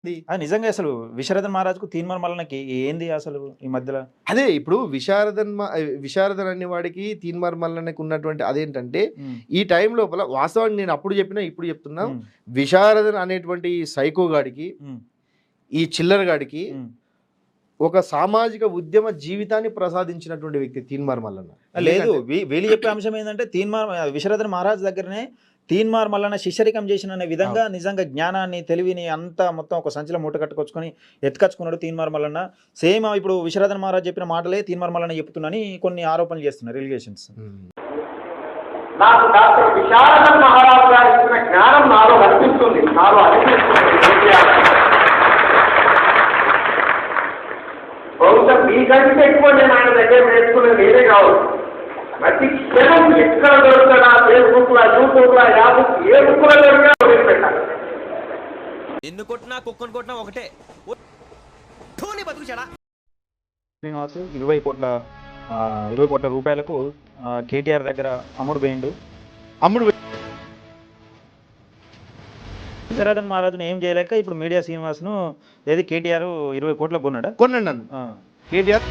నిజంగా అసలు విశ్వరథన్ మహారాజ్కు తీన్మార్ మల్లన్నకి ఏంది అసలు ఈ మధ్యలో? అదే ఇప్పుడు విశారదన్ అనే వాడికి తీన్మార్ మల్లన్నకి ఉన్నటువంటి అదేంటంటే ఈ టైం లోపల వాస్తవానికి నేను అప్పుడు చెప్పినా ఇప్పుడు చెప్తున్నా, విశారదన్ అనేటువంటి సైకో గాడికి ఈ చిల్లర గాడికి ఒక సామాజిక ఉద్యమ జీవితాన్ని ప్రసాదించినటువంటి వ్యక్తి తీన్మార్ మల్లన్న. లేదు, వీళ్ళు చెప్పే అంశం ఏంటంటే విశ్వరథన్ మహారాజ్ దగ్గరనే తీన్మార్ మల్లన్న శిష్యరికం చేసిన అనే విధంగా నిజంగా జ్ఞానాన్ని తెలివిని అంతా మొత్తం ఒక సంచిలో మూట కట్టుకొచ్చుకొని ఎత్తుకచ్చుకున్నాడు తీన్మార్ మల్లన్న. సేమ్ ఇప్పుడు విశ్వరథన్ మహారాజ్ చెప్పిన మాటలే తీన్మార్ మల్లన్న చెప్తున్నాని కొన్ని ఆరోపణలు చేస్తున్నారు రిలిగేషన్స్. నాకు డాక్టర్ విశారదన్ మహారాజ్ గారు ఇచ్చిన జ్ఞానం నాలో వర్తిస్తుంది, నాలో అనిపిస్తుంది. బహుశా మీకంటే ఎక్కువ నేను ఆయన దగ్గర నేర్చుకునే నేనే కావచ్చు. ప్రతి క్షణం ఎక్కడ దొరుకుతాడా, ఫేస్బుక్లా, యూట్యూబ్లా, యాప్ ఏ బుక్లో దొరికినా వదిలిపెట్టాలి. ఎన్ను కొట్టినా కుక్కను కొట్టినా ఒకటే. 20 కోట్ల రూపాయలకు కేటీఆర్ దగ్గర అమ్ముడు పోయిండు. విశ్వరథన్ మహారాజును ఏం చేయలేక ఇప్పుడు మీడియా శ్రీనివాస్ను ఏది కేటీఆర్ 20 కోట్ల కొన్నాడా? కొనండి కేటీఆర్